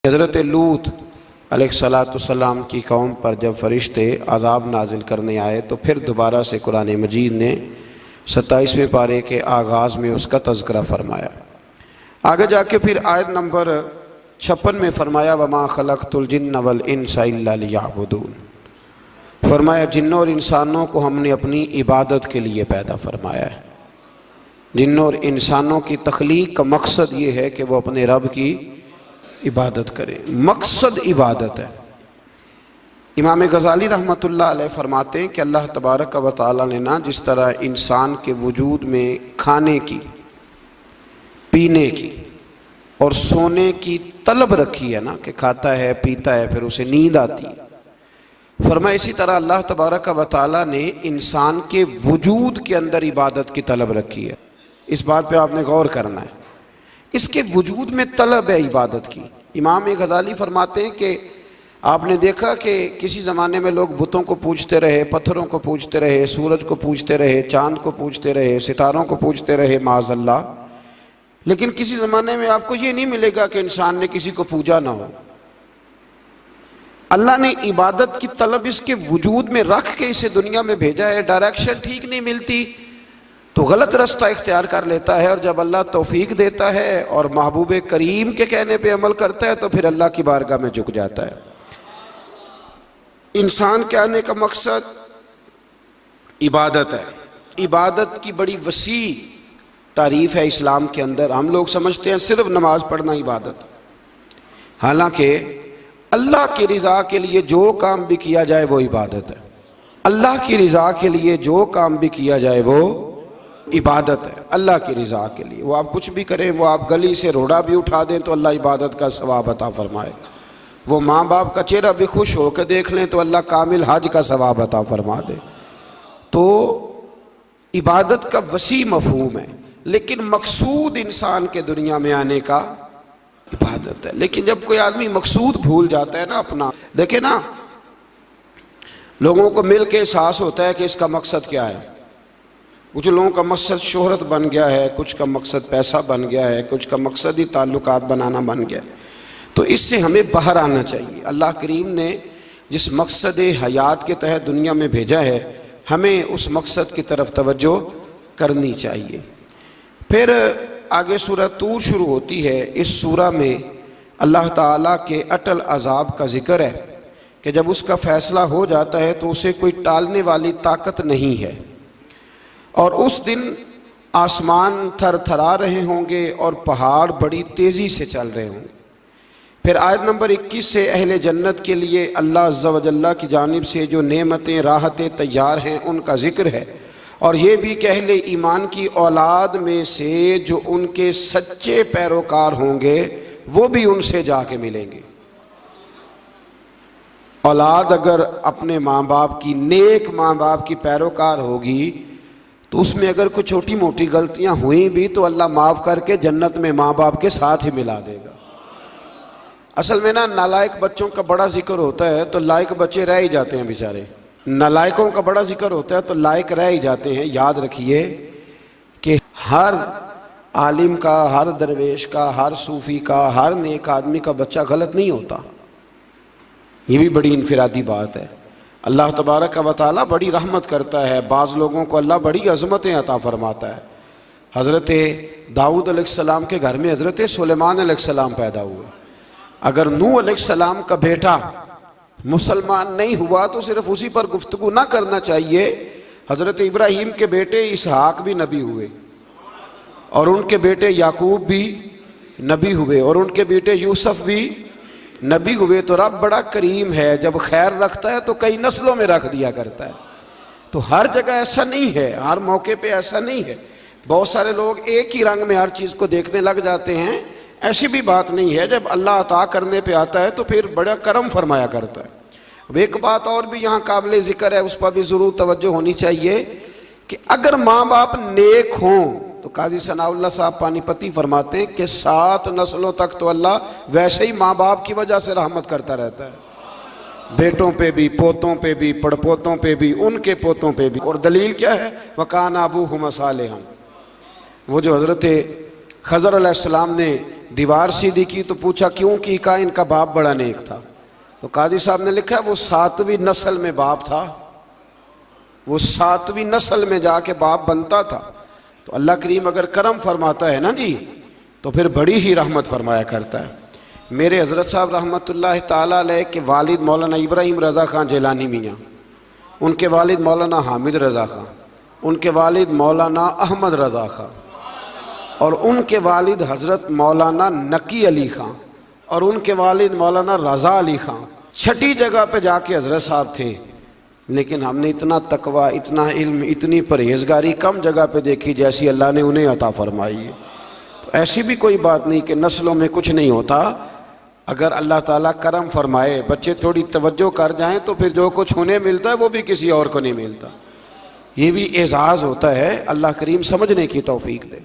हज़रत लूत अलैहिस्सलाम की कौम पर जब फरिश्ते अज़ाब नाजिल करने आए तो फिर दोबारा से कुरान मजीद ने 27वें पारे के आगाज़ में उसका तज़किरा फरमाया। आगे जाके फिर आयत नंबर 56 में फरमाया वमा खलक़तुल जिन्न वल इंसा इल्ला लियअबुदून। फरमाया जिन्नों और इंसानों को हमने अपनी इबादत के लिए पैदा फरमाया है। जिन्नों और इंसानों की तख्लीक का मकसद ये है कि वो अपने रब की इबादत करें। मकसद इबादत है। इमाम गज़ाली रहमतुल्लाह अलैह फरमाते हैं कि अल्लाह तबारक व तआला ने ना जिस तरह इंसान के वजूद में खाने की, पीने की और सोने की तलब रखी है ना, कि खाता है पीता है फिर उसे नींद आती है, फरमाया इसी तरह अल्लाह तबारक व तआला ने इंसान के वजूद के अंदर इबादत की तलब रखी है। इस बात पे आपने गौर करना है। इसके वजूद में तलब है इबादत की। इमाम गज़ाली फरमाते हैं कि आपने देखा कि किसी ज़माने में लोग बुतों को पूजते रहे, पत्थरों को पूजते रहे, सूरज को पूजते रहे, चाँद को पूजते रहे, सितारों को पूजते रहे माज़अल्लाह, लेकिन किसी ज़माने में आपको ये नहीं मिलेगा कि इंसान ने किसी को पूजा ना हो। अल्लाह ने इबादत की तलब इसके वजूद में रख के इसे दुनिया में भेजा है। डायरेक्शन ठीक नहीं मिलती तो गलत रास्ता इख्तियार कर लेता है, और जब अल्लाह तौफीक देता है और महबूब करीम के कहने पे अमल करता है तो फिर अल्लाह की बारगाह में झुक जाता है। इंसान के आने का मकसद इबादत है। इबादत की बड़ी वसी तारीफ है इस्लाम के अंदर। हम लोग समझते हैं सिर्फ नमाज पढ़ना इबादत, हालांकि अल्लाह की रज़ा के लिए जो काम भी किया जाए वो इबादत है। अल्लाह की रज़ा के लिए जो काम भी किया जाए वो इबादत है। अल्लाह की रज़ा के लिए वो आप कुछ भी करें, वो आप गली से रोड़ा भी उठा दें तो अल्लाह इबादत का सवाब अता फरमाए, वो माँ बाप का चेहरा भी खुश होकर देख लें तो अल्लाह कामिल हज का सवाब अता फरमा दे। तो इबादत का वसी मफहूम है, लेकिन मकसूद इंसान के दुनिया में आने का इबादत है। लेकिन जब कोई आदमी मकसूद भूल जाता है ना अपना, देखे ना, लोगों को मिल के एहसास होता है कि इसका मकसद क्या है। कुछ लोगों का मकसद शोहरत बन गया है, कुछ का मकसद पैसा बन गया है, कुछ का मकसद ही ताल्लुकात बनाना बन गया है। तो इससे हमें बाहर आना चाहिए। अल्लाह करीम ने जिस मकसद हयात के तहत दुनिया में भेजा है, हमें उस मकसद की तरफ तवज्जो करनी चाहिए। फिर आगे सूरह तूर शुरू होती है। इस सूरह में अल्लाह ताला के अटल अजाब का जिक्र है कि जब उसका फ़ैसला हो जाता है तो उसे कोई टालने वाली ताकत नहीं है, और उस दिन आसमान थरथरा रहे होंगे और पहाड़ बड़ी तेज़ी से चल रहे होंगे। फिर आयत नंबर 21 से अहले जन्नत के लिए अल्लाह अज़्ज़ा व जल्ला की जानिब से जो नेमतें राहतें तैयार हैं उनका जिक्र है, और ये भी कि अहले ईमान की औलाद में से जो उनके सच्चे पैरोकार होंगे वो भी उनसे जाके मिलेंगे। औलाद अगर अपने माँ बाप की, नेक माँ बाप की पैरोकार होगी तो उसमें अगर कुछ छोटी मोटी गलतियां हुई भी तो अल्लाह माफ़ करके जन्नत में माँ बाप के साथ ही मिला देगा। असल में ना नालायक बच्चों का बड़ा जिक्र होता है तो लायक बच्चे रह ही जाते हैं बेचारे। नालायकों का बड़ा जिक्र होता है तो लायक रह ही जाते हैं। याद रखिए कि हर आलिम का, हर दरवेश का, हर सूफ़ी का, हर नेक आदमी का बच्चा गलत नहीं होता। ये भी बड़ी इनफिरादी बात है। अल्लाह तबारक व तआला बड़ी रहमत करता है। बाज़ लोगों को अल्लाह बड़ी अज़मतें अता फरमाता है। हज़रत दाऊद अलैहिस्सलाम के घर में हज़रत सुलेमान अलैहिस्सलाम पैदा हुए। अगर नूह अलैहिस्सलाम का बेटा मुसलमान नहीं हुआ तो सिर्फ उसी पर गुफ्तगू ना करना चाहिए। हज़रत इब्राहीम के बेटे इसहाक भी नबी हुए, और उनके बेटे याकूब भी नबी हुए, और उनके बेटे यूसुफ भी नबी हुए। तो रब बड़ा करीम है, जब खैर रखता है तो कई नस्लों में रख दिया करता है। तो हर जगह ऐसा नहीं है, हर मौके पे ऐसा नहीं है। बहुत सारे लोग एक ही रंग में हर चीज़ को देखने लग जाते हैं, ऐसी भी बात नहीं है। जब अल्लाह अता करने पे आता है तो फिर बड़ा करम फरमाया करता है। अब एक बात और भी यहाँ काबिल ज़िक्र है, उस पर भी ज़रूर तवज्जो होनी चाहिए कि अगर माँ बाप नेक हों तो काजी सनाउल्लाह साहब पानीपती फरमाते हैं कि 7 नस्लों तक तो अल्लाह वैसे ही माँ बाप की वजह से रहमत करता रहता है। बेटों पे भी, पोतों पे भी, पड़पोतों पे भी, उनके पोतों पे भी। और दलील क्या है? वकान अबूहुमा सालिहन। वो जो हज़रत खज़र अलैहिस्सलाम ने दीवार सीधी की तो पूछा क्यों की, कहा इनका बाप बड़ा नेक था। तो काजी साहब ने लिखा है वो 7वीं नस्ल में बाप था, वो 7वीं नस्ल में जाके बाप बनता था। तो अल्लाह करीम अगर करम फरमाता है ना जी, तो फिर बड़ी ही रहमत फरमाया करता है। मेरे हज़रत साहब रहमतुल्लाह ताला अलैह के वालिद मौलाना इब्राहिम रज़ा खां जिलानी मियाँ, उनके वालिद मौलाना हामिद रज़ा खां, उनके वालिद मौलाना अहमद रज़ा खां, और उनके वालिद हज़रत मौलाना नकी अली खां, और उनके वालिद मौलाना रज़ा अली खां। 6ठी जगह पे जाके हज़रत साहब थे। लेकिन हमने इतना तकवा, इतना इल्म, इतनी परहेजगारी कम जगह पे देखी जैसी अल्लाह ने उन्हें अता फरमाई है। तो ऐसी भी कोई बात नहीं कि नस्लों में कुछ नहीं होता। अगर अल्लाह ताला करम फरमाए, बच्चे थोड़ी तवज्जो कर जाएं, तो फिर जो कुछ उन्हें मिलता है वो भी किसी और को नहीं मिलता। ये भी एजाज़ होता है, अल्लाह करीम समझने की तौफीक दे।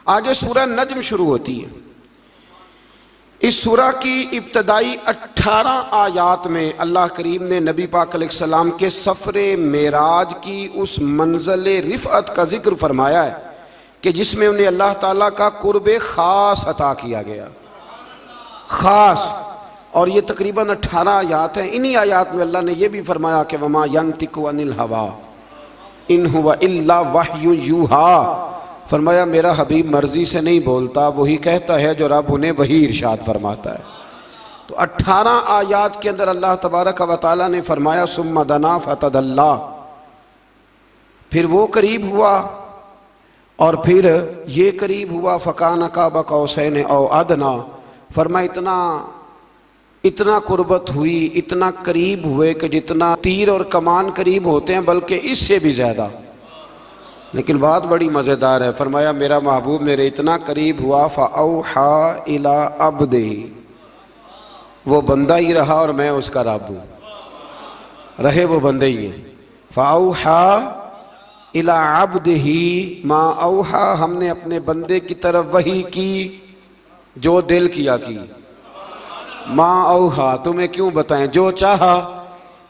आगे सूरह नज्म शुरू होती है। इस सूरह की इब्तदाई 18 आयात में अल्लाह करीम ने नबी पाक अलैहिस्सलाम के सफ़रे मेराज की उस मंज़िल रिफ़अत का जिक्र फरमाया है कि जिसमें उन्हें अल्लाह ताला का कुर्ब ख़ास अता किया गया, ख़ास। और ये तकरीबन 18 आयात हैं। इन्हीं आयात में अल्लाह ने यह भी फरमाया कि वमा यंतिकु अनिल हवा इन हुवा इल्ला वह्यु यूहा। फरमाया मेरा हबीब मर्जी से नहीं बोलता, वही कहता है जो रब उन्हें वही इरशाद फरमाता है। तो 18 आयात के अंदर अल्लाह तबारक व तआला ने फरमाया सुम्मा दना फतदल्ला, फिर वो करीब हुआ और फिर ये करीब हुआ फ़कान काबा कौसैन औ अदना। फरमाया इतना कुर्बत हुई, इतना करीब हुए कि जितना तीर और कमान करीब होते हैं, बल्कि इससे भी ज़्यादा। लेकिन बात बड़ी मज़ेदार है। फरमाया मेरा महबूब मेरे इतना करीब हुआ फ़अौहा इला अब्दिही, वो बंदा ही रहा और मैं उसका रब हूँ, रहे वो बंदे ही हैं। फ़अौहा इला अब्दिही मा औहा, हमने अपने बंदे की तरफ वही की जो दिल किया की। माँ औहा, तुम्हें क्यों बताएं, जो चाहा।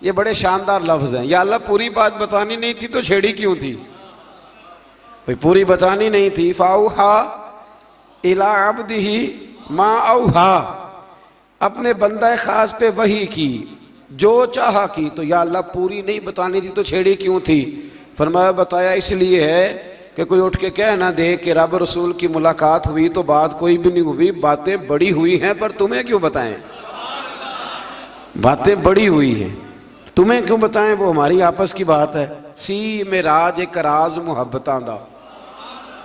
ये बड़े शानदार लफ्ज़ हैं। या अल्लाह पूरी बात बतानी नहीं थी तो छेड़ी क्यों थी भाई, पूरी बतानी नहीं थी। फ़अौहा इला अब्दिही मा औहा, अपने बंदा खास पे वही की जो चाहा की। तो या अल्लाह पूरी नहीं बतानी थी तो छेड़ी क्यों थी। फरमाया बताया इसलिए है कि कोई उठ के कह ना दे कि रब रसूल की मुलाकात हुई तो बात कोई भी नहीं हुई, बातें बड़ी हुई हैं, पर तुम्हें क्यों बताएं। बातें बड़ी हुई हैं, तुम्हें क्यों बताएं, वो हमारी आपस की बात है। सी मेराज एक राज मुहब्बतां दा,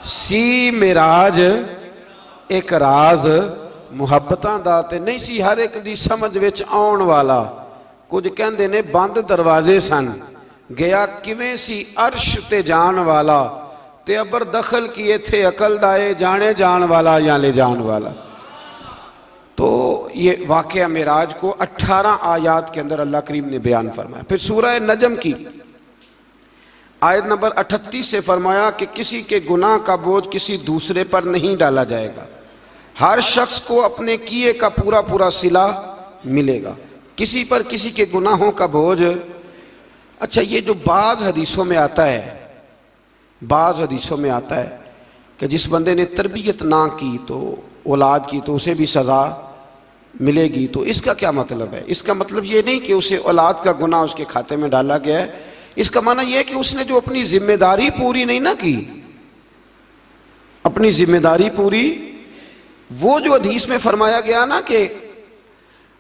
सी मेराज एक राज मुहब्बतां दा ते नहीं सी हर एक दी समझ विच आउण वाला। कुछ कहंदे ने बंद दरवाजे सन, गया किवें सी अर्श ते जान वाला, ते अबर दखल किए थे अकल दाए, जाने जान वाला या ले जान वाला। तो ये वाक़या मेराज को 18 आयात के अंदर अल्लाह करीम ने बयान फरमाया। फिर सूरह नजम की आयत नंबर 38 से फरमाया कि किसी के गुनाह का बोझ किसी दूसरे पर नहीं डाला जाएगा, हर शख्स को अपने किए का पूरा पूरा सिला मिलेगा, किसी पर किसी के गुनाहों का बोझ। अच्छा, ये जो बाज़ हदीसों में आता है, बाज़ हदीसों में आता है कि जिस बंदे ने तरबियत ना की तो औलाद की तो उसे भी सज़ा मिलेगी, तो इसका क्या मतलब है। इसका मतलब ये नहीं कि उसे औलाद का गुनाह उसके खाते में डाला गया है। इसका माना यह है कि उसने जो अपनी जिम्मेदारी पूरी नहीं ना की, अपनी जिम्मेदारी पूरी, वो जो हदीस में फरमाया गया ना कि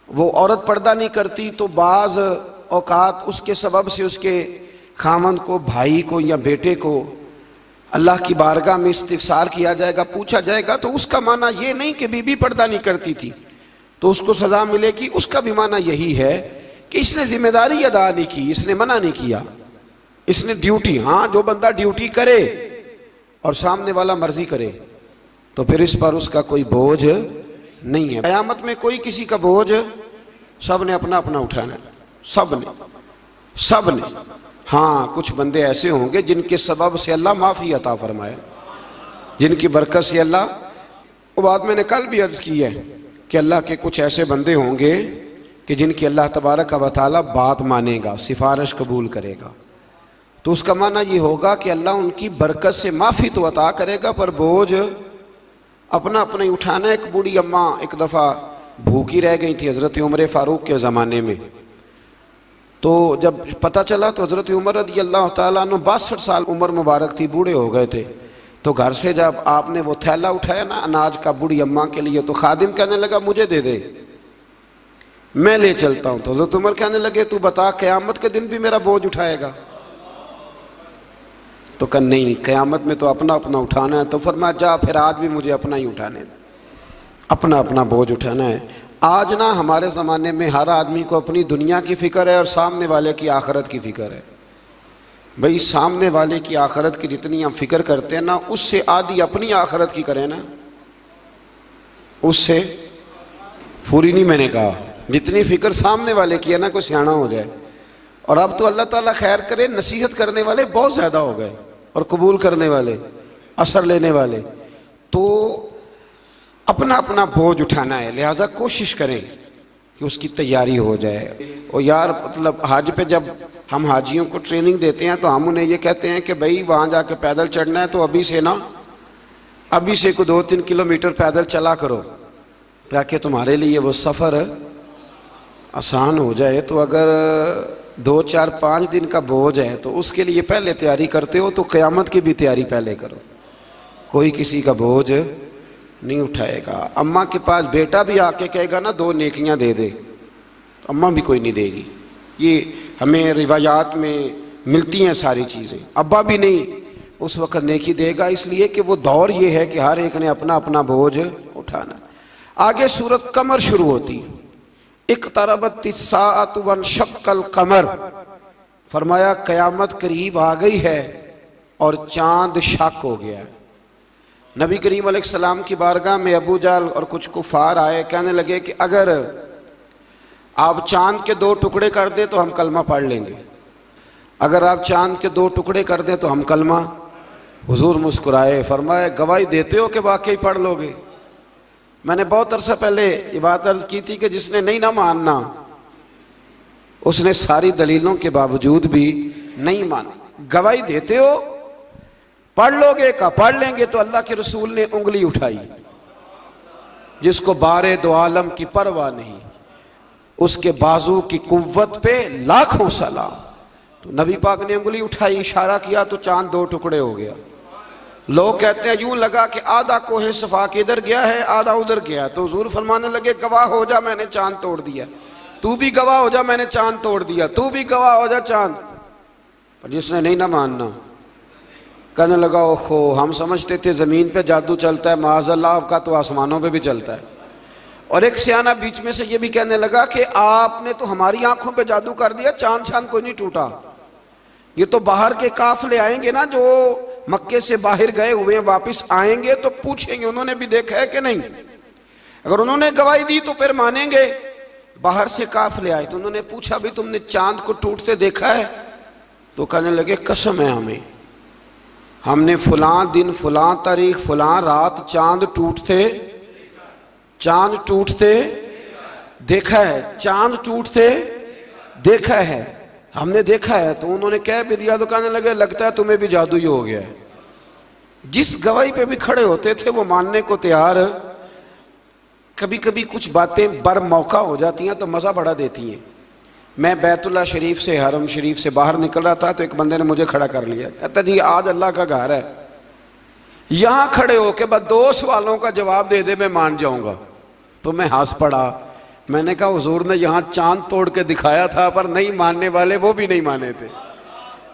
वो औरत पर्दा नहीं करती तो बाज़ औकात उसके सबब से उसके खामन को, भाई को या बेटे को अल्लाह की बारगाह में इस्तिफ़सार किया जाएगा, पूछा जाएगा। तो उसका माना ये नहीं कि बीबी पर्दा नहीं करती थी तो उसको सज़ा मिलेगी। उसका भी माना यही है कि इसने जिम्मेदारी अदा नहीं की, इसने मना नहीं किया, इसने ड्यूटी। हाँ, जो बंदा ड्यूटी करे और सामने वाला मर्जी करे तो फिर इस पर उसका कोई बोझ नहीं है। क़यामत में कोई किसी का बोझ, सब ने अपना अपना उठाना, सब ने। हाँ, कुछ बंदे ऐसे होंगे जिनके सबब से अल्लाह माफ़ी अता फरमाए, जिनकी बरकत से अल्लाह, वो बात मैंने कल भी अर्ज़ की है कि अल्लाह के कुछ ऐसे बंदे होंगे कि जिनकी अल्लाह तबारक व तआला बात मानेगा, सिफारिश कबूल करेगा। तो उसका माना ये होगा कि अल्लाह उनकी बरकत से माफ़ी तो अता करेगा पर बोझ अपना अपना ही उठाना। एक बूढ़ी अम्मा एक दफ़ा भूखी रह गई थी हज़रत उमर फ़ारूक के ज़माने में। तो जब पता चला तो हज़रत उमर रज़ी अल्लाह ताला अन्हु 62 साल उम्र मुबारक थी, बूढ़े हो गए थे। तो घर से जब आपने वो थैला उठाया ना अनाज का बूढ़ी अम्मा के लिए, तो खादिम कहने लगा मुझे दे दे, मैं ले चलता हूँ। तो हज़रत उमर कहने लगे तू बता क़यामत के दिन भी मेरा बोझ उठाएगा? तो कहा नहीं, क़यामत में तो अपना अपना उठाना है। तो फरमाया जा फिर आज भी मुझे अपना ही उठाने दे, अपना अपना बोझ उठाना है। आज ना हमारे ज़माने में हर आदमी को अपनी दुनिया की फ़िक्र है और सामने वाले की आखिरत की फ़िक्र है। भाई सामने वाले की आखिरत की जितनी हम फिक्र करते हैं ना, उससे आधी अपनी आखिरत की करें ना, उससे पूरी नहीं। मैंने कहा जितनी फिक्र सामने वाले की है ना, कोई सियाना हो जाए। और अब तो अल्लाह ताला खैर करे, नसीहत करने वाले बहुत ज़्यादा हो गए और कबूल करने वाले, असर लेने वाले। तो अपना अपना बोझ उठाना है, लिहाजा कोशिश करें कि उसकी तैयारी हो जाए। और यार मतलब हज पे जब हम हाजियों को ट्रेनिंग देते हैं तो हम उन्हें ये कहते हैं कि भाई वहाँ जाके पैदल चढ़ना है तो अभी से को 2-3 किलोमीटर पैदल चला करो, ताकि तुम्हारे लिए वो सफ़र आसान हो जाए। तो अगर 2-4-5 दिन का बोझ है तो उसके लिए पहले तैयारी करते हो, तो क़यामत की भी तैयारी पहले करो। कोई किसी का बोझ नहीं उठाएगा। अम्मा के पास बेटा भी आके कहेगा ना 2 नेकियां दे दे, तो अम्मा भी कोई नहीं देगी। ये हमें रिवायात में मिलती हैं सारी चीज़ें। अब्बा भी नहीं उस वक़्त नेकी देगा, इसलिए कि वो दौर ये है कि हर एक ने अपना अपना बोझ उठाना। आगे सूरत कमर शुरू होती, इक़्तरबतिस्साअतु वन्शक़्क़ल क़मर, फरमाया क़यामत करीब आ गई है और चांद शक हो गया है। नबी करीम अलैहिस्सलाम की बारगाह में अबू जहल और कुछ कुफार आए, कहने लगे कि अगर आप चांद के 2 टुकड़े कर दें तो हम कलमा पढ़ लेंगे, अगर आप चांद के 2 टुकड़े कर दें तो हम कलमा। हुजूर मुस्कुराए, फरमाए गवाही देते हो कि वाकई पढ़ लोगे? मैंने बहुत अरसा पहले ये बात अर्ज की थी कि जिसने नहीं ना मानना उसने सारी दलीलों के बावजूद भी नहीं माना। गवाही देते हो पढ़ लोगे का? पढ़ लेंगे। तो अल्लाह के रसूल ने उंगली उठाई, जिसको बारे दो आलम की परवाह नहीं, उसके बाजू की कुव्वत पे लाखों सलाम। तो नबी पाक ने उंगली उठाई, इशारा किया तो चांद 2 टुकड़े हो गया। लोग कहते हैं यूं लगा कि आधा कोहे सफा के इधर गया है, आधा उधर गया। तो हुजूर फरमाने लगे गवाह हो जा मैंने चांद तोड़ दिया, तू भी गवाह हो जा मैंने चांद तोड़ दिया, तू भी गवाह हो जा चांद। पर जिसने नहीं ना मानना कहने लगा ओहो हम समझते थे ज़मीन पे जादू चलता है, माज़अल्लाह का तो आसमानों पे भी चलता है। और एक सियाना बीच में से ये भी कहने लगा कि आपने तो हमारी आंखों पे जादू कर दिया, चांद चांद कोई नहीं टूटा। ये तो बाहर के काफले आएंगे ना, जो मक्के से बाहर गए हुए वापस आएंगे तो पूछेंगे उन्होंने भी देखा है कि नहीं। अगर उन्होंने गवाही दी तो फिर मानेंगे। बाहर से काफले आए तो उन्होंने पूछा भी तुमने चांद को टूटते देखा है? तो कहने लगे कसम है हमें, हमने फलां दिन फलां तारीख फलां रात चांद टूटते देखा है, चांद टूटते देखा है, हमने देखा है। तो उन्होंने कह भी दिया तो कहने लगे लगता है तुम्हें भी जादू ही हो गया है। जिस गवाही पे भी खड़े होते थे वो मानने को तैयार। कभी कभी कुछ बातें बर मौका हो जाती हैं तो मज़ा बड़ा देती हैं। मैं बैतुल्लाह शरीफ से हरम शरीफ से बाहर निकल रहा था तो एक बंदे ने मुझे खड़ा कर लिया, कहता जी आज अल्लाह का घर है, यहाँ खड़े हो के बस 2 सवालों का जवाब दे दे मैं मान जाऊंगा। तो मैं हंस पड़ा। मैंने कहा हुजूर ने यहाँ चांद तोड़ के दिखाया था, पर नहीं मानने वाले वो भी नहीं माने थे।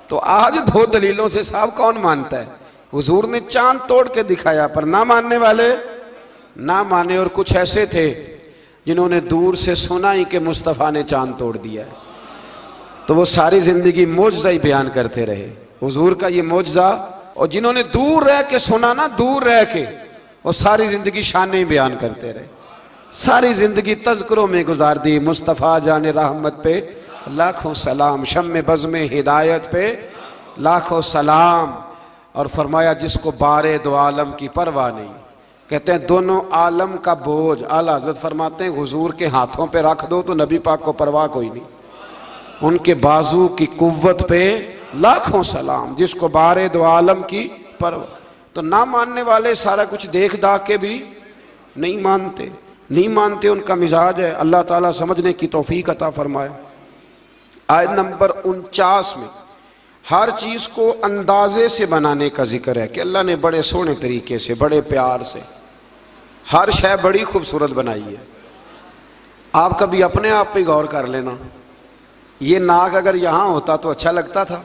तो आज 2 दलीलों से साहब कौन मानता है? हुजूर ने चांद तोड़ के दिखाया पर ना मानने वाले ना माने। और कुछ ऐसे थे जिन्होंने दूर से सुना ही कि मुस्तफ़ा ने चांद तोड़ दिया है, तो वो सारी जिंदगी मौजज़ा ही बयान करते रहे हुजूर का ये मौजज़ा। और जिन्होंने दूर रह के सुना ना, दूर रह के, वो सारी जिंदगी शान ही बयान करते रहे, सारी जिंदगी तज़किरों में गुजार दी। मुस्तफ़ा जाने रहमत पे लाखों सलाम, शम्मे बज़्मे हिदायत पे लाखों सलाम। और फरमाया जिसको बारे दो आलम की परवाह नहीं, कहते हैं दोनों आलम का बोझ आला हज़रत फरमाते हैं हुजूर के हाथों पे रख दो तो नबी पाक को परवाह कोई नहीं। उनके बाजू की कुव्वत पे लाखों सलाम, जिसको बारे दो आलम की परवाह। तो ना मानने वाले सारा कुछ देख दाख के भी नहीं मानते, उनका मिजाज है। अल्लाह ताला समझने की तौफीक अता फरमाए। आयत नंबर 49 में हर चीज को अंदाजे से बनाने का जिक्र है कि अल्लाह ने बड़े सोहने तरीके से, बड़े प्यार से हर शय बड़ी खूबसूरत बनाई है। आप कभी अपने आप पे गौर कर लेना, ये नाक अगर यहां होता तो अच्छा लगता था,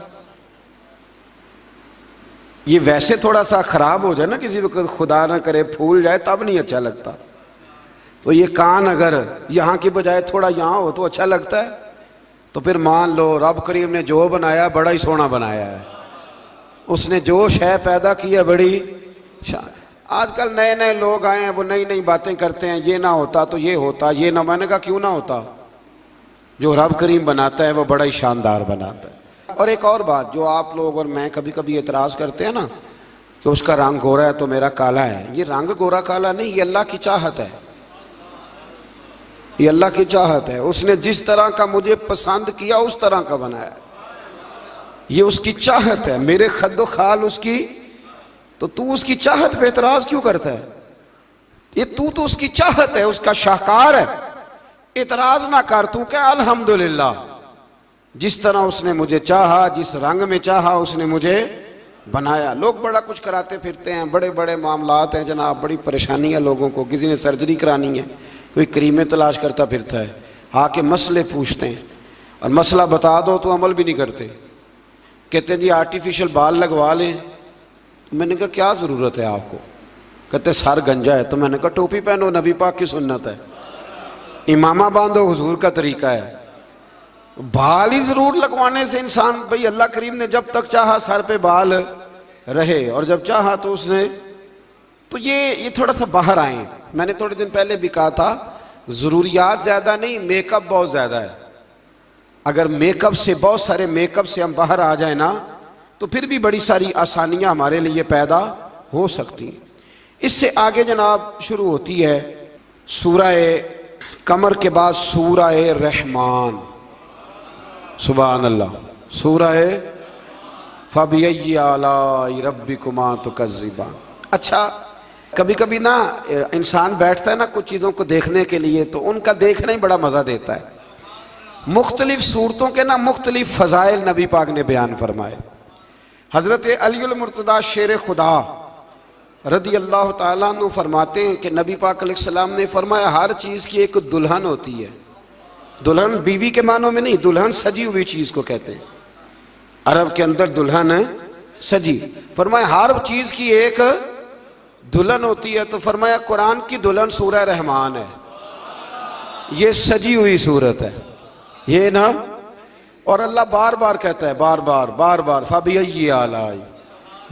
ये वैसे थोड़ा सा खराब हो जाए ना किसी वक्त, खुदा ना करे फूल जाए, तब नहीं अच्छा लगता। तो ये कान अगर यहां की बजाय थोड़ा यहां हो तो अच्छा लगता है। तो फिर मान लो रब करीम ने जो बनाया बड़ा ही सोना बनाया है, उसने जो शय पैदा की है बड़ी। आजकल नए नए लोग आए हैं, वो नई नई बातें करते हैं, ये ना होता तो ये होता, ये ना, मैंने कहा क्यों ना होता, जो रब करीम बनाता है वो बड़ा ही शानदार बनाता है। और एक और बात जो आप लोग और मैं कभी कभी एतराज़ करते हैं ना कि उसका रंग गोरा है तो मेरा काला है, ये रंग गोरा काला नहीं, ये अल्लाह की चाहत है, ये अल्लाह की चाहत है। उसने जिस तरह का मुझे पसंद किया उस तरह का बनाया, ये उसकी चाहत है। मेरे खद्दो खाल उसकी, तो तू उसकी चाहत पे एतराज क्यों करता है? ये तू तो उसकी चाहत है, उसका शाहकार है, एतराज ना कर। तू क्या अल्हम्दुलिल्लाह, जिस तरह उसने मुझे चाहा, जिस रंग में चाहा उसने मुझे बनाया। लोग बड़ा कुछ कराते फिरते हैं, बड़े बड़े मामलात हैं जनाब, बड़ी परेशानी है लोगों को। किसी ने सर्जरी करानी है, कोई करीमें तलाश करता फिरता है, आके मसले पूछते हैं और मसला बता दो तो अमल भी नहीं करते। कहते हैं जी आर्टिफिशियल बाल लगवा लें। तो मैंने कहा क्या ज़रूरत है आपको? कहते सर गंजा है। तो मैंने कहा टोपी पहनो, नबी पाक की सुन्नत है, इमामा बांधो, हुजूर का तरीका है। बाल ही जरूर लगवाने से इंसान, भाई अल्लाह करीम ने जब तक चाहा सर पे बाल रहे, और जब चाहा तो उसने, तो ये थोड़ा सा बाहर आए। मैंने थोड़े दिन पहले भी कहा था, जरूरियात ज्यादा नहीं, मेकअप बहुत ज्यादा है। अगर मेकअप से, बहुत सारे मेकअप से हम बाहर आ जाए ना, तो फिर भी बड़ी सारी आसानियां हमारे लिए पैदा हो सकती हैं। इससे आगे जनाब शुरू होती है सूरह कमर के बाद सूरह रहमान। सुभान अल्लाह। सूरह फबिय्यि आलाई रब्बिकुमा तुकज़्ज़िबान। अच्छा, कभी कभी ना इंसान बैठता है ना कुछ चीज़ों को देखने के लिए, तो उनका देखना ही बड़ा मज़ा देता है। मुख्तलिफ सूरतों के ना मुख्तलिफ फ़ज़ाइल नबी पाक ने बयान फरमाए। हज़रत अलीउल मुर्तज़ा शेर खुदा रदी अल्लाह ताला अन्हु फरमाते हैं कि नबी पाक अलैहिस्सलाम ने फरमाया हर चीज़ की एक दुल्हन होती है। दुल्हन बीवी के मानों में नहीं, दुल्हन सजी हुई चीज़ को कहते हैं। अरब के अंदर दुल्हन है सजी। फरमाया हर चीज़ की एक दुल्हन होती है। तो फरमाया कुरान की दुल्हन सूरह रहमान है, ये सजी हुई सूरत है ये ना। और अल्लाह बार बार कहता है, बार बार फबिय्यि आलाई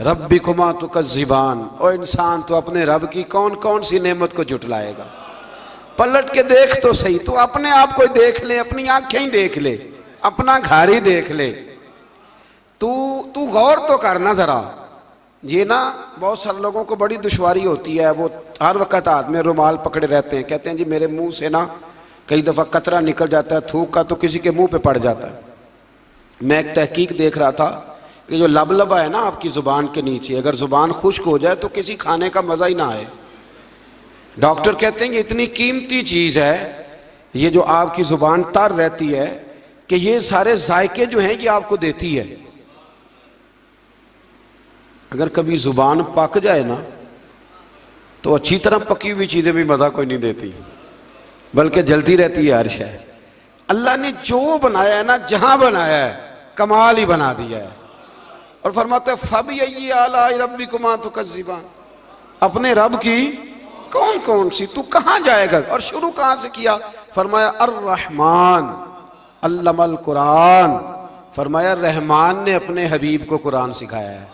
रब्बिकुमा तुकज़्ज़िबान। और इंसान तो अपने रब की कौन कौन सी नेमत को जुटलाएगा? पलट के देख तो सही, तू अपने आप को देख ले, अपनी आंखें ही देख ले, अपना घर ही देख ले, तू गौर तो करना जरा। ये ना बहुत सारे लोगों को बड़ी दुश्वारी होती है, वो हर वक्त हाथ में रुमाल पकड़े रहते हैं, कहते हैं जी मेरे मुंह से ना कई दफ़ा कतरा निकल जाता है थूक का, तो किसी के मुंह पे पड़ जाता है। मैं एक तहकीक देख रहा था कि जो लबलबा है ना आपकी ज़ुबान के नीचे, अगर ज़ुबान खुश्क हो जाए तो किसी खाने का मज़ा ही ना आए। डॉक्टर कहते हैं कि इतनी कीमती चीज़ है ये जो आपकी ज़ुबान तर रहती है, कि ये सारे जायके जो हैं ये आपको देती है। अगर कभी ज़ुबान पक जाए ना तो अच्छी तरह पकी हुई चीज़ें भी मज़ा कोई नहीं देती, बल्कि जलती रहती है हर शय। अल्लाह ने जो बनाया है ना, जहां बनाया है कमाल ही बना दिया है। और फरमाते हैं फबिय्यि आलाई रब्बिकुमा तुकज़्ज़िबान। अपने रब की कौन कौन सी, तू कहां जाएगा? और शुरू कहां से किया? फरमाया अर्रहमान अल्लमल कुरान। फरमाया रहमान ने अपने हबीब को कुरान सिखाया है।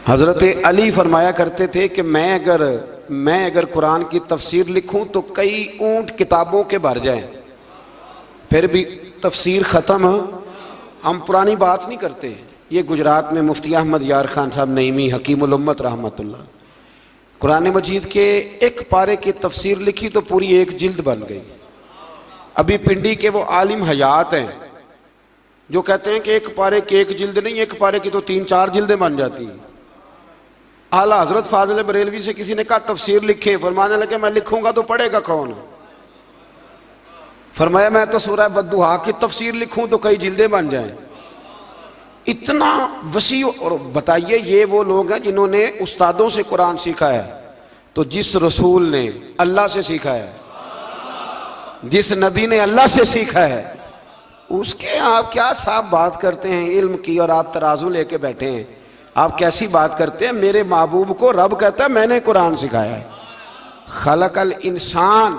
हजरत अली फरमाया करते थे कि मैं अगर कुरान की तफसीर लिखूं तो कई ऊंट किताबों के भर जाएं, फिर भी तफसीर ख़त्म। हम पुरानी बात नहीं करते। ये गुजरात में मुफ्ती अहमद यार खान साहब नईमी हकीमुल उम्मत रहमतुल्लाह, कुरान मजीद के एक पारे की तफसीर लिखी तो पूरी एक जिल्द बन गई। अभी पिंडी के वो आलिम हयात हैं, जो कहते हैं कि एक पारे की एक जिल्द नहीं, एक पारे की तो 3-4 जिल्दें बन जाती हैं। आला हजरत फाजिल बरेलवी से किसी ने कहा तफसीर लिखे, फरमाने लगे मैं लिखूंगा तो पढ़ेगा कौन? फरमाया मैं तो सूरह बद्दुहा की तफसीर लिखूं तो कई जिल्दें बन जाएं। इतना वसी। और बताइए ये वो लोग हैं जिन्होंने उस्तादों से कुरान सीखा है, तो जिस रसूल ने अल्लाह से सीखा है, जिस नबी ने अल्लाह से सीखा है, उसके आप क्या साफ बात करते हैं इल्म की, और आप तराजू लेके बैठे हैं। आप कैसी बात करते हैं? मेरे महबूब को रब कहता है मैंने कुरान सिखाया है। खलकल इंसान,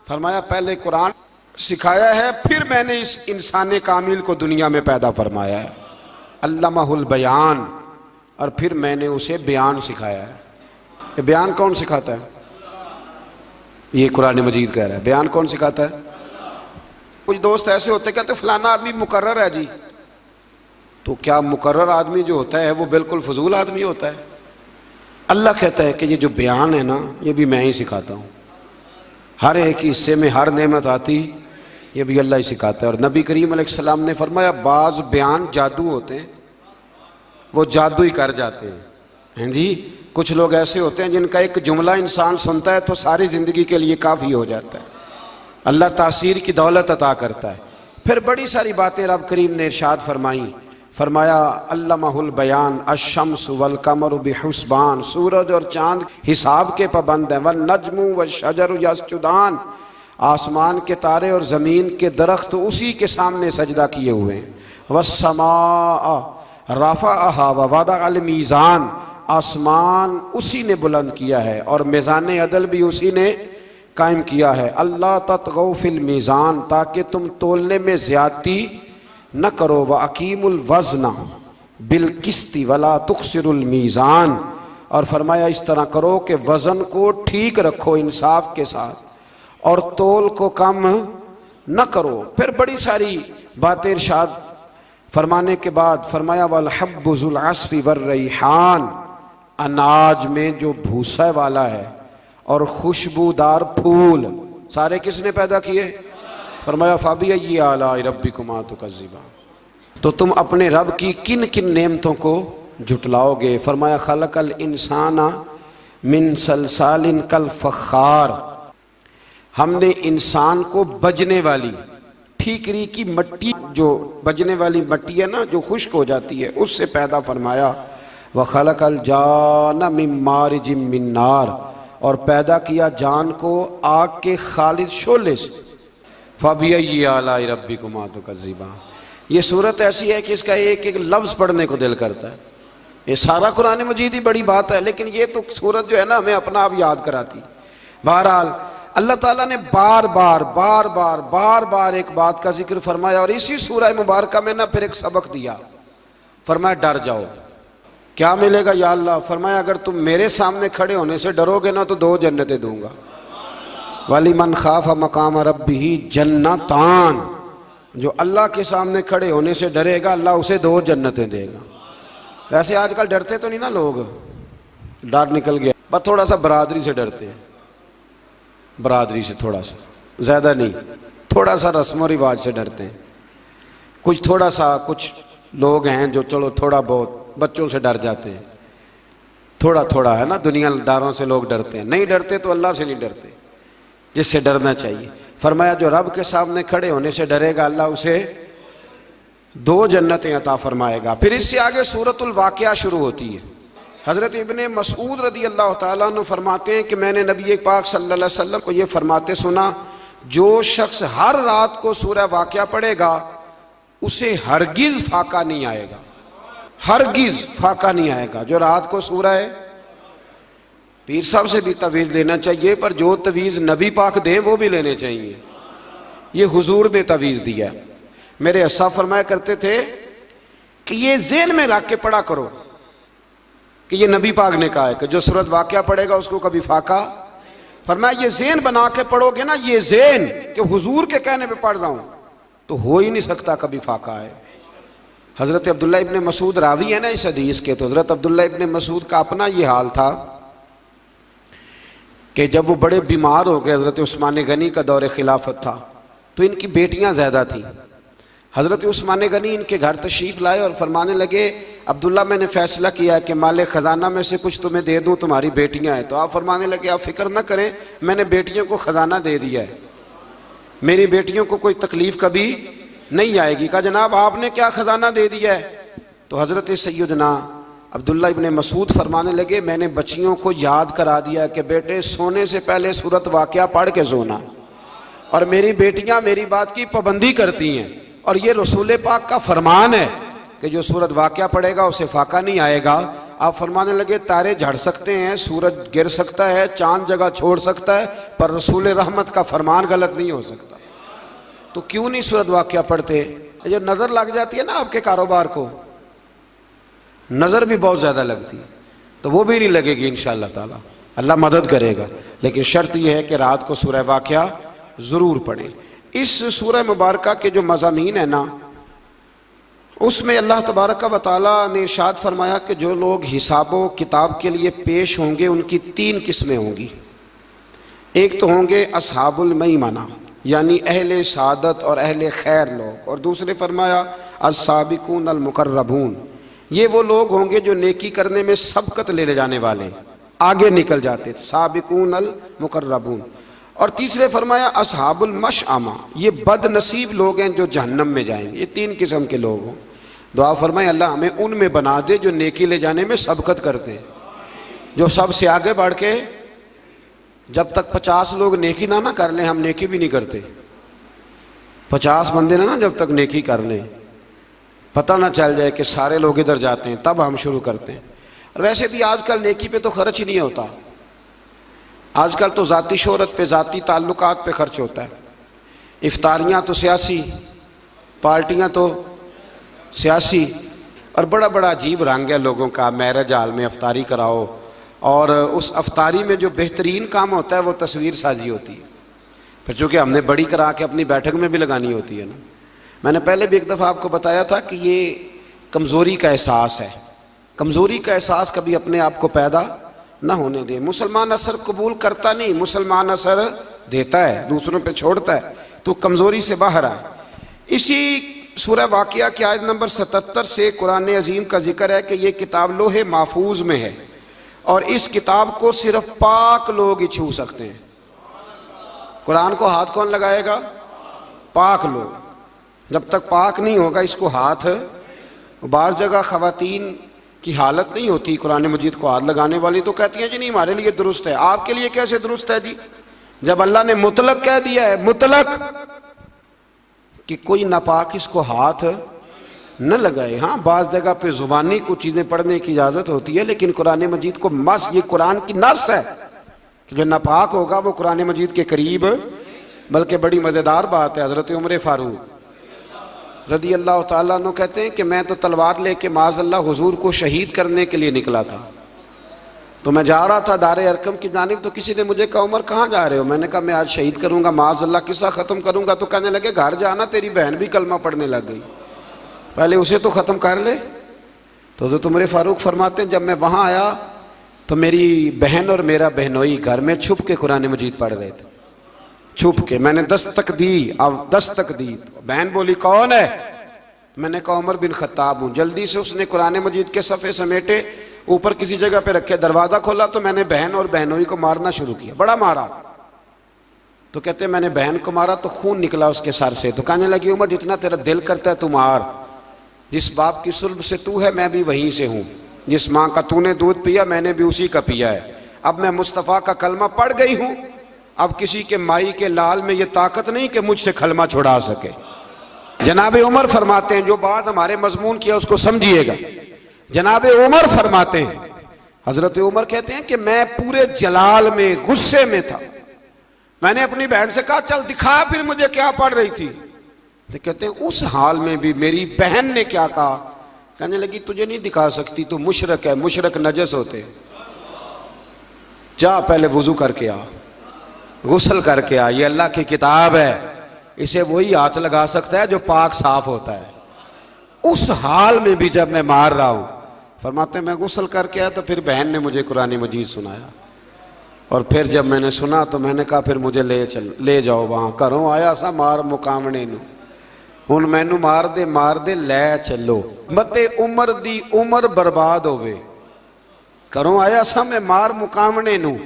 फरमाया पहले कुरान सिखाया है, फिर मैंने इस इंसान कामिल को दुनिया में पैदा फरमाया है। अल्लामाहुल बयान, और फिर मैंने उसे बयान सिखाया है। ये बयान कौन सिखाता है? ये कुरान मजीद कह रहा है। बयान कौन सिखाता है? कुछ दोस्त ऐसे होते कहते फलाना आदमी मुकर्रर है जी। तो क्या मुकर्रर आदमी जो होता है वो बिल्कुल फजूल आदमी होता है? अल्लाह कहता है कि ये जो बयान है ना, ये भी मैं ही सिखाता हूँ। हर एक हिस्से में हर नेमत आती, ये भी अल्लाह ही सिखाता है। और नबी करीम अलैहिस्सलाम ने फरमाया बाज बयान जादू होते हैं, वो जादू ही कर जाते हैं जी। कुछ लोग ऐसे होते हैं जिनका एक जुमला इंसान सुनता है तो सारी ज़िंदगी के लिए काफ़ी हो जाता है। अल्लाह तासीर की दौलत अता करता है। फिर बड़ी सारी बातें रब करीम ने इरशाद फरमाई। फरमाया अल्लामाहुल बयान अश-शम्स वल कमरु बिहुस्बान, सूरज और चांद हिसाब के पाबंद हैं। वन नजमु व शजरु यस्जुदान, आसमान के तारे और ज़मीन के दरख्त तो उसी के सामने सजदा किए हुए हैं। वस्समाअ रफ़अहा व वदअल मीज़ान, आसमान उसी ने बुलंद किया है और मीज़ान अदल भी उसी ने कायम किया है। अल्लाह ततगौ फिल मीज़ान, ताकि तुम तोलने में ज़्यादती न करो। व अकीमुल वज़ना बिल किस्ती वला तुखसिरुल मीज़ान, और फरमाया इस तरह करो कि वज़न को ठीक रखो इंसाफ के साथ, और तोल को कम न करो। फिर बड़ी सारी बातें इरशाद फरमाने के बाद फरमाया वल हब्बु ज़ुल अस्फ़ी वर रैहान, अनाज में जो भूसा वाला है और खुशबूदार फूल सारे किसने पैदा किए? फरमाया फ़बिअय्यि आलाइ रब्बिकुमा तुकज़्ज़िबान, तो तुम अपने रब की किन किन नेमतों को जुटलाओगे? फरमाया खलकल इंसाना मिन सलसालिन कल फ़ख़्ख़ार, हमने इंसान को बजने वाली ठीकरी की मट्टी, जो बजने वाली मट्टी है ना, जो खुश्क हो जाती है, उससे पैदा फरमाया। व खलकल जान मिन मारिजिम मिन नार, और पैदा किया जान को आग के खालिद शोले से। फ़बिअय्यि आलाइ रब्बिकुमा तुकज़्ज़िबान, ये सूरत ऐसी है कि इसका एक एक लफ्ज़ पढ़ने को दिल करता है। ये सारा कुरान मजीद ही बड़ी बात है, लेकिन ये तो सूरत जो है ना हमें अपना आप याद कराती। बहरहाल अल्लाह ताला ने बार बार एक बात का जिक्र फरमाया, और इसी सूरह मुबारक में ना फिर एक सबक दिया। फरमाया डर जाओ। क्या मिलेगा या अल्लाह? फरमाया अगर तुम मेरे सामने खड़े होने से डरोगे ना तो 2 जन्नतें दूंगा। वलिमन खाफ़ मकाम रब्बिही जन्नतान, जो अल्लाह के सामने खड़े होने से डरेगा अल्लाह उसे 2 जन्नतें देगा। वैसे आजकल डरते तो नहीं ना लोग, डर निकल गया, बस थोड़ा सा बरादरी से डरते हैं, बरादरी से थोड़ा सा, ज़्यादा नहीं, थोड़ा सा रस्म व रिवाज से डरते हैं। कुछ थोड़ा सा, कुछ लोग हैं जो चलो थोड़ा बहुत बच्चों से डर जाते हैं, थोड़ा थोड़ा है ना, दुनियादारों से लोग डरते हैं। नहीं डरते तो अल्लाह से नहीं डरते, जिससे डरना चाहिए। फरमाया जो रब के सामने खड़े होने से डरेगा अल्लाह उसे 2 जन्नतें अता फरमाएगा। फिर इससे आगे सूरतुल वाक़िया शुरू होती है। हज़रत इब्ने मसूद रदी अल्लाह ताला अन्हु फरमाते हैं कि मैंने नबी पाक सल्लल्लाहु अलैहि वसल्लम को ये फरमाते सुना, जो शख्स हर रात को सूरह वाक़िया पढ़ेगा उसे हरगिज़ फाका नहीं आएगा, हरगिज़ फाका नहीं आएगा। जो रात को सूरह, पीर साहब से भी तवीज़ लेना चाहिए, पर जो तवीज़ नबी पाक दें वो भी लेने चाहिए। ये हुजूर ने तवीज़ दिया। मेरे अस्सा फरमाया करते थे कि ये ज़हन में रख के पढ़ा करो कि ये नबी पाक ने कहा है कि जो सूरत वाक़िया पढ़ेगा उसको कभी फाका। फरमाया ये ज़हन बना के पढ़ोगे ना, ये ज़हन कि हुजूर के कहने पे पढ़ रहा हूँ, तो हो ही नहीं सकता कभी फाका है। हज़रत अब्दुल्ला इब्ने मसूद रावी है ना इस हदीस के, तो हज़रत अब्दुल्ला इब्ने मसूद का अपना ये हाल था कि जब वो बड़े बीमार हो गए, हज़रत उस्मान गनी का दौरे खिलाफत था, तो इनकी बेटियां ज़्यादा थीं। हज़रत उस्मान गनी इनके घर तशरीफ़ लाए और फरमाने लगे, अब्दुल्ला मैंने फ़ैसला किया कि माले ख़जाना में से कुछ तुम्हें दे दूँ, तुम्हारी बेटियाँ हैं। तो आप फरमाने लगे, आप फ़िक्र ना करें, मैंने बेटियों को ख़जाना दे दिया है, मेरी बेटियों को कोई तकलीफ़ कभी नहीं आएगी। कहा जनाब आपने क्या ख़जाना दे दिया है? तो हज़रत सैयदना अब्दुल्ला इब्ने मसूद फरमाने लगे, मैंने बच्चियों को याद करा दिया कि बेटे सोने से पहले सूरत वाक़या पढ़ के सोना, और मेरी बेटियां मेरी बात की पाबंदी करती हैं, और ये रसूल पाक का फरमान है कि जो सूरत वाक़या पढ़ेगा उसे फाका नहीं आएगा। आप फरमाने लगे, तारे झड़ सकते हैं, सूरज गिर सकता है, चांद जगह छोड़ सकता है, पर रसूल रहमत का फरमान गलत नहीं हो सकता। तो क्यों नहीं सूरत वाक़या पढ़ते? जो नज़र लग जाती है ना आपके कारोबार को, नज़र भी बहुत ज़्यादा लगती है, तो वो भी नहीं लगेगी इंशाअल्लाह ताला, अल्लाह मदद करेगा। लेकिन शर्त यह है कि रात को सूरह वाक़या ज़रूर पढ़ें। इस सूरह मुबारका के जो मज़ामीन है ना, उसमें अल्लाह तबारक व तआला ने इरशाद फरमाया कि जो लोग हिसाबो किताब के लिए पेश होंगे उनकी 3 किस्में होंगी। एक तो होंगे असहाबुल मईमना, यानी अहले सादत और अहले खैर लोग, और दूसरे फरमाया अस्साबिकून अल मुकर्रबून, ये वो लोग होंगे जो नेकी करने में सबकत ले जाने वाले, आगे निकल जाते, साबिकून अल मुकर्रबून। और तीसरे फरमाया असहाबुल मशअमा, ये बदनसीब लोग हैं जो जहन्नम में जाएंगे। ये 3 किस्म के लोग हों। दुआ फरमाए अल्लाह हमें उनमें बना दे जो नेकी ले जाने में सबकत करते हैं, जो सबसे आगे बढ़ के, जब तक 50 लोग नेकी ना कर लें हम नेकी भी नहीं करते। 50 बंदे ना जब तक नेकी कर लें, पता ना चल जाए कि सारे लोग इधर जाते हैं, तब हम शुरू करते हैं। और वैसे भी आजकल नेकी पे तो खर्च ही नहीं होता, आजकल तो ज़ाती शोहरत पे, ज़ाती ताल्लुकात पे खर्च होता है। इफ्तारियाँ तो सियासी, पार्टियाँ तो सियासी, और बड़ा बड़ा अजीब रंग है लोगों का। मैरिज हाल में अफ्तारी कराओ, और उस अफ्तारी में जो बेहतरीन काम होता है वो तस्वीर साजी होती है, फिर चूँकि हमने बड़ी करा के अपनी बैठक में भी लगानी होती है ना। मैंने पहले भी एक दफ़ा आपको बताया था कि ये कमज़ोरी का एहसास है। कमज़ोरी का एहसास कभी अपने आप को पैदा ना होने दे। मुसलमान असर कबूल करता नहीं, मुसलमान असर देता है, दूसरों पे छोड़ता है, तो कमज़ोरी से बाहर आए। इसी सूरह वाक़िया की आयत नंबर 77 से कुरान अजीम का जिक्र है कि ये किताब लोहे महफूज में है, और इस किताब को सिर्फ पाक लोग ही छू सकते हैं। कुरान को हाथ कौन लगाएगा? पाक लोग। जब तक पाक नहीं होगा इसको हाथ, बाज़ जगह ख़वातीन की हालत नहीं होती कुरान मजीद को हाथ लगाने वाली, तो कहती हैं जी नहीं हमारे लिए दुरुस्त है। आपके लिए कैसे दुरुस्त है जी, जब अल्लाह ने मुतलक कह दिया है, मुतलक, कि कोई नापाक इसको हाथ न लगाए। हाँ, बाज़ जगह पे ज़ुबानी कुछ चीज़ें पढ़ने की इजाज़त होती है, लेकिन कुरान मजीद को मस, ये कुरान की नस है कि जो नापाक होगा वो कुरान मजीद के करीब। बल्कि बड़ी मज़ेदार बात है, हज़रत उमर फ़ारूक रदी अल्लाह ताला अन्हु कहते हैं कि मैं तो तलवार लेके माज़अल्लाह हुजूर को शहीद करने के लिए निकला था। तो मैं जा रहा था दारे अरकम की जानिब, तो किसी ने मुझे कहा उमर कहाँ जा रहे हो? मैंने कहा मैं आज शहीद करूँगा, माज़अल्लाह किस्सा ख़त्म करूँगा। तो कहने लगे घर जाना, तेरी बहन भी कलमा पढ़ने लग गई, पहले उसे तो ख़त्म कर ले। तो हज़रत उमर फ़ारूक फरमाते हैं जब मैं वहाँ आया तो मेरी बहन और मेरा बहनोई घर में छुप के कुरान मजीद पढ़ रहे थे, छुप के। मैंने दस्तक दी, अब दस्तक दी, बहन बोली कौन है? मैंने कहा उमर बिन खत्ताब हूँ। जल्दी से उसने कुरान मजीद के सफ़े समेटे, ऊपर किसी जगह पे रखे, दरवाज़ा खोला तो मैंने बहन और बहनोई को मारना शुरू किया, बड़ा मारा। तो कहते मैंने बहन को मारा तो खून निकला उसके सर से। तो कहने लगी उमर जितना तेरा दिल करता है तू मार, जिस बाप की सुल्ब से तू है मैं भी वहीं से हूँ, जिस माँ का तूने दूध पिया मैंने भी उसी का पिया है। अब मैं मुस्तफ़ा का कलमा पढ़ गई हूँ, अब किसी के माई के लाल में ये ताकत नहीं कि मुझसे कलमा छुड़ा सके। जनाब उमर फरमाते हैं, जो बात हमारे मजमून किया उसको समझिएगा। जनाब उमर फरमाते हैं, हजरत उमर कहते हैं कि मैं पूरे जलाल में, गुस्से में था। मैंने अपनी बहन से कहा चल दिखा फिर मुझे क्या पढ़ रही थी। तो कहते हैं उस हाल में भी मेरी बहन ने क्या कहा? कहने लगी तुझे नहीं दिखा सकती, तू मुशरक है, मुशरक नजस होते, जा पहले वुजू करके आ, गुस्ल करके आ, ये अल्लाह की किताब है, इसे वही हाथ लगा सकता है जो पाक साफ होता है। उस हाल में भी जब मैं मार रहा हूं, फरमाते मैं गुस्ल करके आया तो फिर बहन ने मुझे कुरान मजीद सुनाया, और फिर जब मैंने सुना तो मैंने कहा फिर मुझे ले जाओ वहां, घरों आया सा मार मुकामने नू, हुण मैनू मार दे लै चलो, मते उमर दी उमर बर्बाद होवे। घरों आया सा मैं मार मुकावने नू,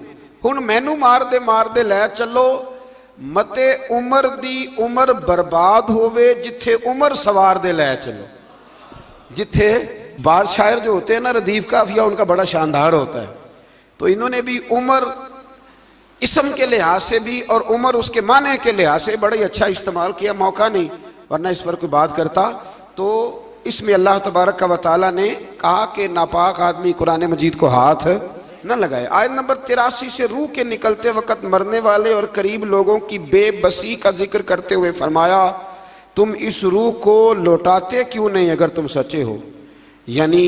हुण मैनू मार दे लै चलो, मते उमर दी उमर बर्बाद होवे, जिथे उमर सवार दे लै चलो। जिथे बादशायर जो होते हैं ना, रदीफ काफिया उनका बड़ा शानदार होता है, तो इन्होंने भी उमर इसम के लिहाज से भी और उमर उसके माने के लिहाज से बड़ा ही अच्छा इस्तेमाल किया। मौका नहीं, वरना इस पर कोई बात करता। तो इसमें अल्लाह तबारक व तआला ने कहा कि नापाक आदमी कुरान मजीद को हाथ न लगाए। आयत नंबर 83 से रूह के निकलते वक्त मरने वाले और करीब लोगों की बेबसी का जिक्र करते हुए फरमाया, तुम इस रूह को लौटाते क्यों नहीं अगर तुम सच्चे हो। यानी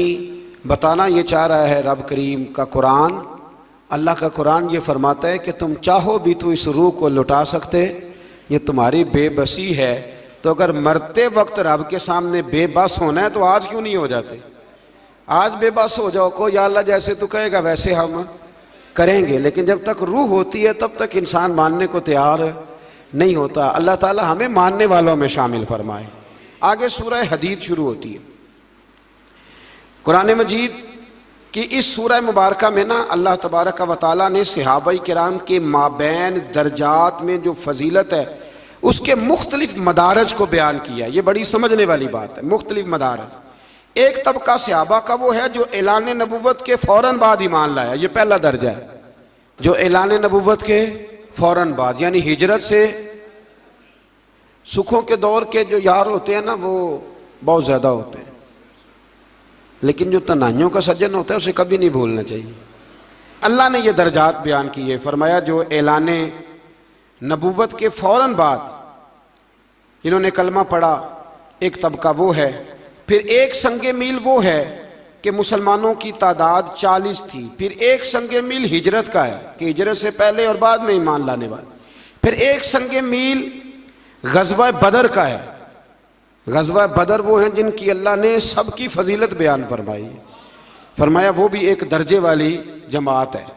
बताना ये चाह रहा है रब करीम का कुरान, अल्लाह का कुरान ये फरमाता है कि तुम चाहो भी तो इस रूह को लौटा सकते, ये तुम्हारी बेबसी है। तो अगर मरते वक्त रब के सामने बेबस होना है तो आज क्यों नहीं हो जाते। आज बेबस हो जाओ को, या अल्लाह जैसे तू कहेगा वैसे हम करेंगे, लेकिन जब तक रूह होती है तब तक इंसान मानने को तैयार नहीं होता। अल्लाह ताला हमें मानने वालों में शामिल फरमाए। आगे सूरह हदीद शुरू होती है। कुरान मजीद कि इस सूरह मुबारका में ना अल्लाह तबारक व तआला ने सहाबा किराम के माबैन दर्जात में जो फजीलत है उसके मुख्तलिफ मदारज को बयान किया। ये बड़ी समझने वाली बात है, मुख्तलिफ मदारज। एक तबका सहाबा का वो है जो ऐलान नबुव्वत के फौरन बाद ईमान लाया, ये पहला दर्जा है। जो ऐलान नबुव्वत के फौरन बाद यानी हिजरत से, सुखों के दौर के जो यार होते हैं ना वो बहुत ज़्यादा होते हैं, लेकिन जो तनाइयों का सज्जन होता है उसे कभी नहीं भूलना चाहिए। अल्लाह ने ये दर्जात बयान किए, फरमाया जो ऐलान नबुव्वत के फौरन बाद इन्होंने कलमा पढ़ा, एक तबका वो है। फिर एक संगे मील वो है कि मुसलमानों की तादाद 40 थी। फिर एक संगे मील हिजरत का है कि हिजरत से पहले और बाद में ईमान लाने वाले। फिर एक संगे मील गज़वा बदर का है। गज़वा बदर वो हैं जिनकी अल्लाह ने सबकी फजीलत बयान फरमाई, फरमाया वो भी एक दर्जे वाली जमात है।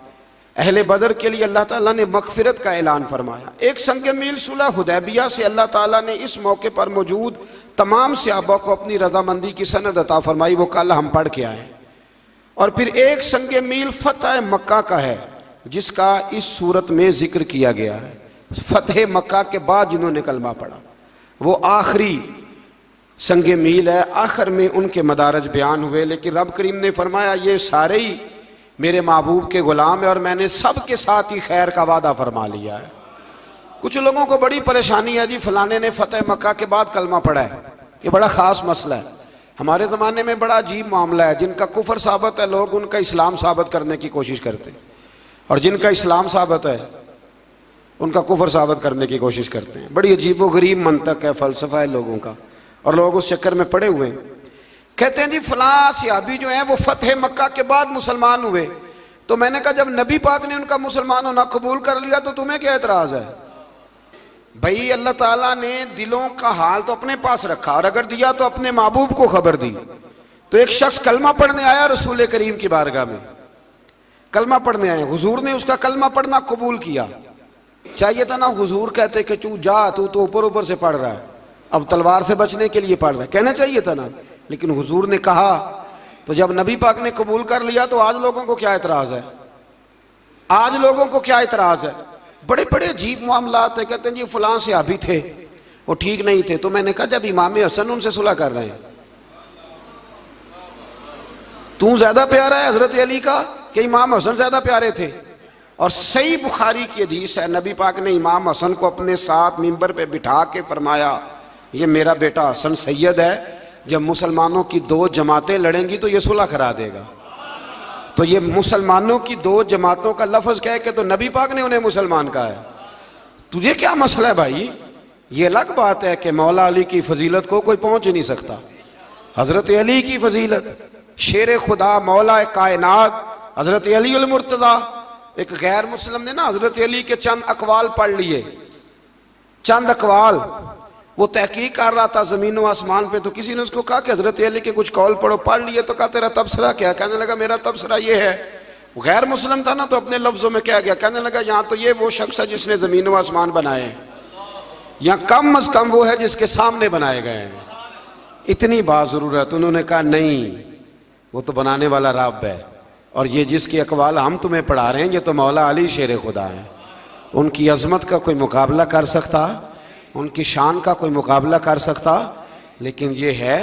अहले बदर के लिए अल्लाह ताला ने मगफिरत का ऐलान फरमाया। एक संग मील सुलह हुदैबिया से अल्लाह ताला ने इस मौके पर मौजूद तमाम सहाबा को अपनी रजामंदी की सनद अता फरमाई, वो कल हम पढ़ के आए। और फिर एक संग मील फतह मक्का का है जिसका इस सूरत में जिक्र किया गया है। फतह मक्का के बाद जिन्होंने कलमा पढ़ा वो आखिरी संग मील है, आखिर में उनके मदारज बयान हुए। लेकिन रब करीम ने फरमाया ये सारे ही मेरे महबूब के गुलाम है और मैंने सब के साथ ही खैर का वादा फरमा लिया है। कुछ लोगों को बड़ी परेशानी है जी फलाने ने फतेह मक्का के बाद कलमा पढ़ा है, ये बड़ा ख़ास मसला है। हमारे ज़माने में बड़ा अजीब मामला है, जिनका कुफर साबित है लोग उनका इस्लाम साबित करने की कोशिश करते हैं, और जिनका इस्लाम साबित है उनका कुफर साबित करने की कोशिश करते हैं। बड़ी अजीब व गरीब मंतक है, फ़लसफ़ा है लोगों का, और लोग उस चक्कर में पड़े हुए हैं। कहते हैं जी फलां सहाबी जो हैं वो फतेह मक्का के बाद मुसलमान हुए। तो मैंने कहा जब नबी पाक ने उनका मुसलमान होना कबूल कर लिया तो तुम्हें क्या एतराज़ है। भाई अल्लाह ताला ने दिलों का हाल तो अपने पास रखा, और अगर दिया तो अपने महबूब को खबर दी। तो एक शख्स कलमा पढ़ने आया रसूल करीम की बारगाह में, कलमा पढ़ने आए, हुजूर ने उसका कलमा पढ़ना कबूल किया। चाहिए था ना हुजूर कहते कि तू जा, तू तो ऊपर ऊपर से पढ़ रहा है, अब तलवार से बचने के लिए पढ़ रहा है, कहना चाहिए था ना। लेकिन हुजूर ने कहा, तो जब नबी पाक ने कबूल कर लिया तो आज लोगों को क्या एतराज है, आज लोगों को क्या एतराज है। बड़े बड़े अजीब मामलात है। कहते हैं जी फलां सहाबी थे वो ठीक नहीं थे। तो मैंने कहा जब इमाम हसन उनसे सुलह कर रहे हैं, तू ज्यादा प्यारा है हजरत अली का कि इमाम हसन ज्यादा प्यारे थे। और सही बुखारी की हदीस है, नबी पाक ने इमाम हसन को अपने साथ मिंबर पे बिठा के फरमाया ये मेरा बेटा हसन सैयद है, जब मुसलमानों की दो जमातें लड़ेंगी तो ये सुलह करा देगा। तो ये मुसलमानों की दो जमातों का लफ्ज कह के तो नबी पाक ने उन्हें मुसलमान कहा है। तुझे क्या मसला है भाई। ये अलग बात है कि मौला अली की फजीलत को कोई पहुंच नहीं सकता। हजरत अली की फजीलत, शेर खुदा मौला कायनात हजरत अली उल मुर्तज़ा। एक गैर मुस्लिम ने ना हजरत अली के चंद अकवाल पढ़ लिए, चंद अकवाल, वो तहकीक कर रहा था जमीन व आसमान पे। तो किसी ने उसको कहा कि हजरत अली के कुछ कौल पढ़ो, पढ़ लिए। तो कहा तेरा तबसरा क्या। कहने लगा मेरा तबसरा ये है। वो गैर मुस्लिम था ना तो अपने लफ्जों में कह गया, कहने लगा यहाँ तो ये वो शख्स है जिसने जमीन व आसमान बनाए हैं। या कम अज कम वो है जिसके सामने बनाए गए हैं। इतनी बात जरूरत। उन्होंने कहा नहीं, वो तो बनाने वाला रब है, और ये जिसकी अकवाल हम तुम्हें पढ़ा रहे हैं ये तो मौला अली शेर खुदा है। उनकी अजमत का कोई मुकाबला कर सकता, उनकी शान का कोई मुकाबला कर सकता? लेकिन ये है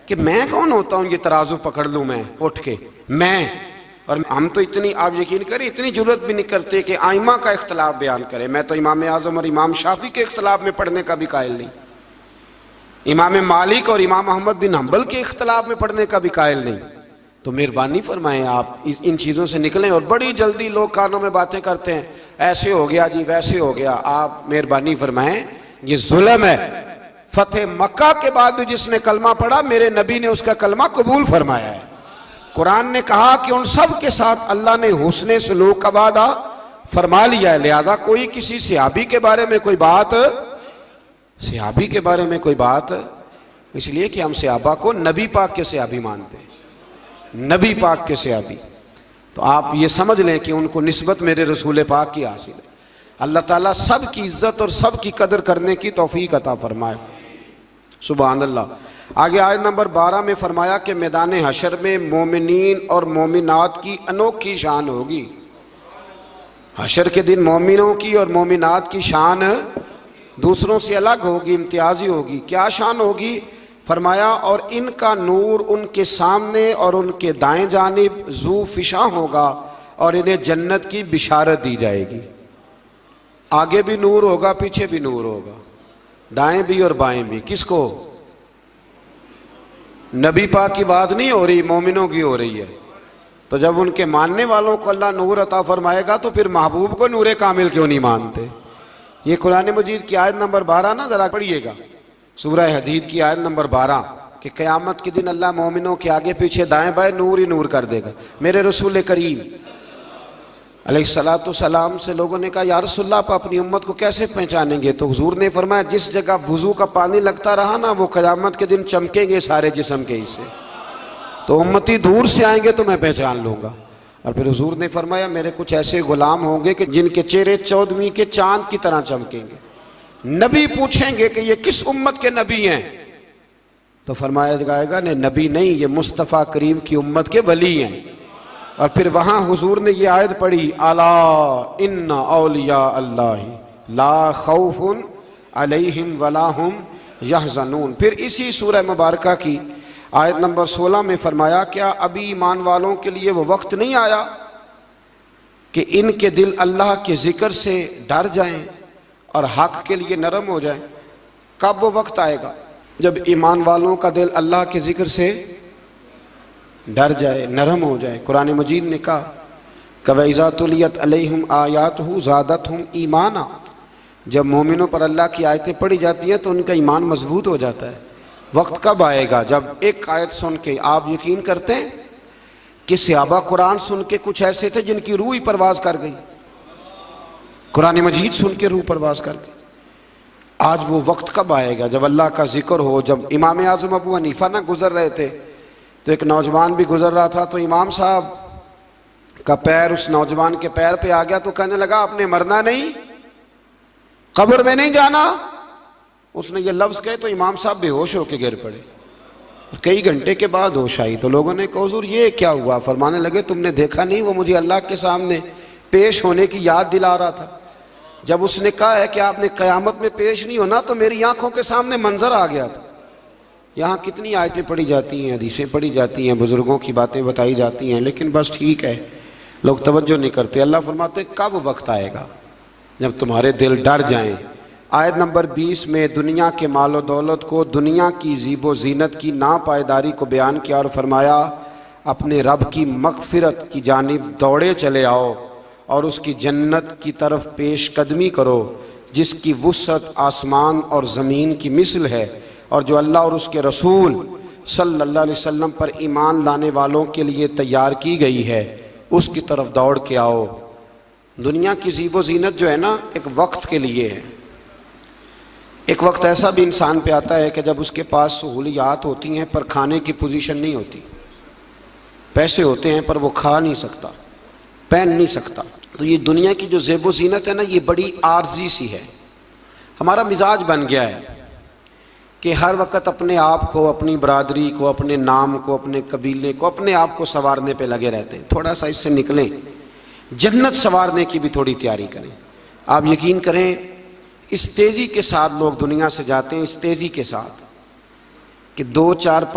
कि मैं कौन होता हूँ ये तराजू पकड़ लूँ मैं उठ के, मैं। और हम तो इतनी, आप यकीन करें, इतनी जरूरत भी नहीं करते कि आइमा का इख्तलाफ बयान करें। मैं तो इमाम आजम और इमाम शाफी के इख्तलाफ में पढ़ने का भी कायल नहीं, इमाम मालिक और इमाम अहमद बिन हम्बल के इख्तलाफ में पढ़ने का भी कायल नहीं। तो मेहरबानी फरमाएं आप इन चीज़ों से निकलें। और बड़ी जल्दी लोग कानों में बातें करते हैं, ऐसे हो गया जी, वैसे हो गया। आप मेहरबानी फरमाएं, ये जुल्म है। फतेह मक्का के बाद भी जिसने कलमा पढ़ा, मेरे नबी ने उसका कलमा कबूल फरमाया है। कुरान ने कहा कि उन सब के साथ अल्लाह ने हुस्ने सलूक का वादा फरमा लिया है। लिहाजा कोई किसी सहाबी के बारे में कोई बात, सहाबी के बारे में कोई बात, इसलिए कि हम सहाबा को नबी पाक के सहाबी मानते हैं, नबी पाक के सहाबी। तो आप ये समझ लें कि उनको निस्बत मेरे रसूल पाक की हासिल है। अल्लाह ताला सब की इज्जत और सब की कदर करने की तौफीक अता फरमाए। सुभान अल्लाह। आगे आयत नंबर 12 में फरमाया कि मैदान हशर में मोमिनीन और मोमिनात की अनोखी शान होगी। हशर के दिन मोमिनों की और मोमिनात की शान दूसरों से अलग होगी, इम्तियाजी होगी। क्या शान होगी? फरमाया और इनका नूर उनके सामने और उनके दाएं जानिब जू फिशा होगा और इन्हें जन्नत की बिशारत दी जाएगी। आगे भी नूर होगा, पीछे भी नूर होगा, दाएं भी और बाएं भी। किसको? नबी पाक की बात नहीं हो रही, मोमिनों की हो रही है। तो जब उनके मानने वालों को अल्लाह नूर अता फरमाएगा तो फिर महबूब को नूरे कामिल क्यों नहीं मानते? ये कुरान मजीद की आयत नंबर 12 ना, जरा पढ़िएगा, सूरह हदीद की आयत नंबर 12 कि क़यामत के दिन अल्लाह मोमिनों के आगे पीछे दाएं बाएं नूर ही नूर कर देगा। मेरे रसूल करीम अलैहिस्सलातु सलाम से लोगों ने कहा या रसूलल्लाह, आप अपनी उम्मत को कैसे पहचानेंगे? तो हुजूर ने फरमाया जिस जगह वुजू का पानी लगता रहा ना, वो क़यामत के दिन चमकेंगे सारे जिस्म के हिस्से। तो उम्मती दूर से आएंगे तो मैं पहचान लूँगा। और फिर हुजूर ने फरमाया मेरे कुछ ऐसे गुलाम होंगे कि जिनके चेहरे 14वीं के चांद की तरह चमकेंगे। नबी पूछेंगे कि ये किस उम्मत के नबी हैं? तो फरमाया जाएगा ने नबी नहीं, ये मुस्तफ़ा करीम की उम्मत के वली हैं। और फिर वहां हुजूर ने ये आयत पढ़ी, अला इन्ना औलिया अल्लाह ला खौफुन अलैहिम वला हुम यहज़नून। फिर इसी सूरह मुबारका की आयत नंबर 16 में फरमाया क्या अभी ईमान वालों के लिए वो वक्त नहीं आया कि इनके दिल अल्लाह के जिक्र से डर जाएं और हक के लिए नरम हो जाएं? कब वो वक्त आएगा जब ईमान वालों का दिल अल्लाह के जिक्र से डर जाए, नरम हो जाए? कुरान मजीद ने कहा कवैज़ा तुलियत अलैहिम आयातहु ज़ादतहुम ईमाना। जब मोमिनों पर अल्लाह की आयतें पढ़ी जाती हैं तो उनका ईमान मजबूत हो जाता है। वक्त कब आएगा जब एक आयत सुन के आप यकीन करते हैं कि सहाबा कुरान सुन के कुछ ऐसे थे जिनकी रूह ही परवाज कर गई, कुरान मजीद सुन के रूह परवाज कर गई। आज वो वक्त कब आएगा जब अल्लाह का जिक्र हो? जब इमाम आज़म अबू हनीफा ना गुजर रहे थे तो एक नौजवान भी गुजर रहा था, तो इमाम साहब का पैर उस नौजवान के पैर पे आ गया तो कहने लगा आपने मरना नहीं, कब्र में नहीं जाना। उसने ये लफ्ज़ कहे तो इमाम साहब बेहोश होकर गिर पड़े। कई घंटे के बाद होश आई तो लोगों ने कहा हुजूर ये क्या हुआ? फरमाने लगे तुमने देखा नहीं, वो मुझे अल्लाह के सामने पेश होने की याद दिला रहा था। जब उसने कहा है कि आपने क़यामत में पेश नहीं होना तो मेरी आंखों के सामने मंजर आ गया था। यहाँ कितनी आयतें पढ़ी जाती हैं, हदीसें पढ़ी जाती हैं, बुजुर्गों की बातें बताई जाती हैं, लेकिन बस ठीक है लोग तवज्जो नहीं करते। अल्लाह फरमाते कब वक्त आएगा जब तुम्हारे दिल डर जाएं। आयत नंबर 20 में दुनिया के मालो दौलत को, दुनिया की ज़ीबो ज़ीनत की नापायदारी को बयान किया और फरमाया अपने रब की मग़फ़िरत की जानिब दौड़े चले आओ और उसकी जन्नत की तरफ पेश कदमी करो जिसकी वुसअत आसमान और ज़मीन की मिसल है और जो अल्लाह और उसके रसूल सल्लल्लाहु अलैहि वसल्लम पर ईमान लाने वालों के लिए तैयार की गई है, उसकी तरफ दौड़ के आओ। दुनिया की ज़ीबो ज़ीनत जो है ना एक वक्त के लिए है। एक वक्त ऐसा भी इंसान पे आता है कि जब उसके पास सहूलियात होती हैं पर खाने की पोजीशन नहीं होती, पैसे होते हैं पर वो खा नहीं सकता, पहन नहीं सकता। तो ये दुनिया की जो ज़ेबो ज़ीनत है ना, ये बड़ी आर्जी सी है। हमारा मिजाज बन गया है कि हर वक्त अपने आप को, अपनी बरादरी को, अपने नाम को, अपने कबीले को, अपने आप को संवारने पे लगे रहते हैं। थोड़ा सा इससे निकलें, जन्नत संवारने की भी थोड़ी तैयारी करें। आप यकीन करें, इस तेज़ी के साथ लोग दुनिया से जाते हैं, इस तेज़ी के साथ कि 2 4